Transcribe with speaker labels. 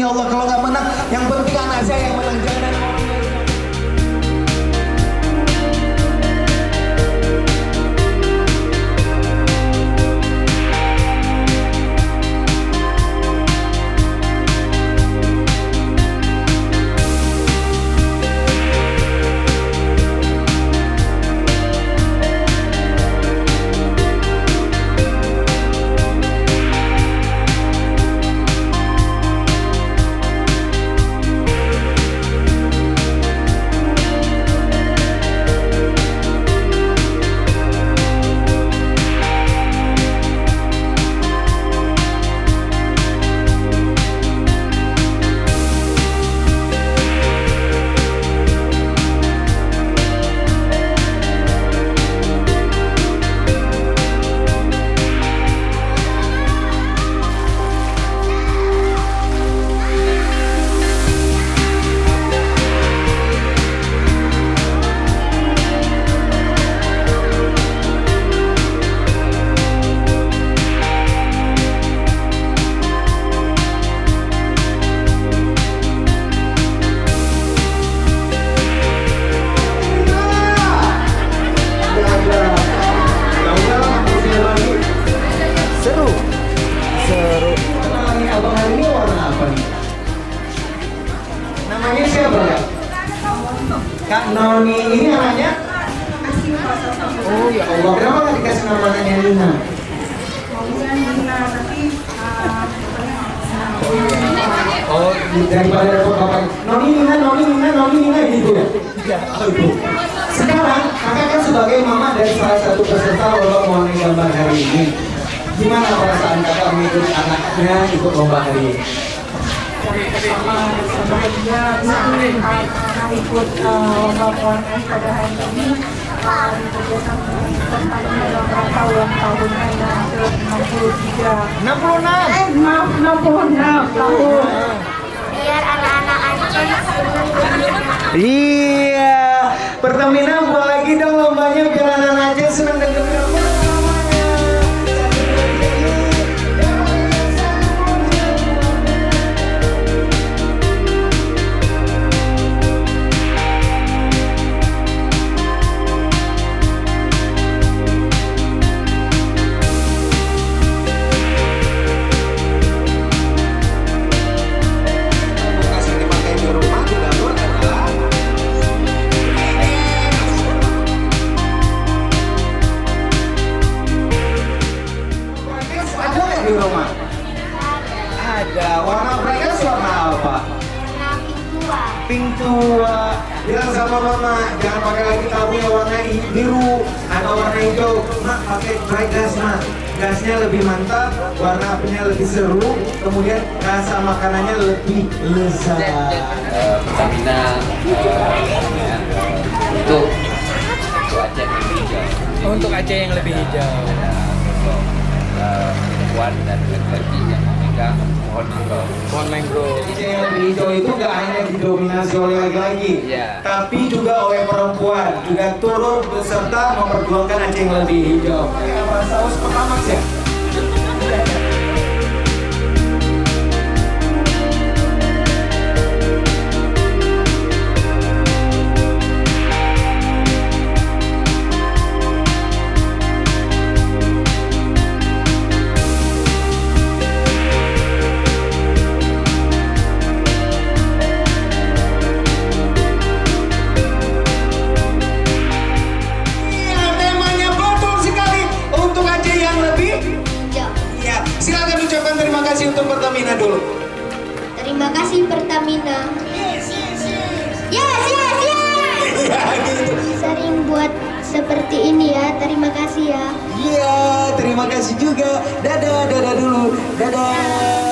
Speaker 1: Allah. Kalau nggak menang, yang penting anak saya yang menang. Jangan ada orang lain. Namanya siapa ya? Kak Noni ini namanya? Oh ya Allah, kenapa nggak dikasih namanya Lina? Oh, daripada repot bapak. Noni Lina gitu ya? Oh itu. Sekarang kakak kan sebagai mama dari salah satu peserta lomba mewarnai gambar hari ini. Gimana perasaan kakak mengikuti anaknya ikut lomba hari ini?
Speaker 2: Dia ikut lomba mewarnai pada hari ini kerjasama dengan ulang tahunnya yang ke-63 66 tahun.
Speaker 3: Biar anak-anak Aceh senang.
Speaker 1: Iya, Pertamina buat lagi dong lombanya biar anak-anak Aceh senang dan gembira. Di rumah ada warna bright warna apa? Pink tua. Bilang sama mama jangan pakai lagi tabung yang warna biru atau warna hijau. Mak pakai bright gas mak. Gasnya lebih mantap, warna apinya lebih seru, kemudian rasa makanannya lebih lezat.
Speaker 4: Pertamina untuk Aceh yang lebih hijau. Perempuan dan laki-laki yang memegang pohon mangrove.
Speaker 1: Aceh yang lebih hijau itu nggak hanya didominasi oleh laki-laki, tapi juga oleh perempuan, juga turut beserta memperjuangkan Aceh yang lebih hijau. Apa saus pertama ya? Terima kasih untuk Pertamina dulu.
Speaker 3: Terima kasih Pertamina. Yes.
Speaker 1: Ya, gitu.
Speaker 3: Sering buat seperti ini ya. Terima kasih ya.
Speaker 1: Iya, terima kasih juga. Dadah dulu. Dadah.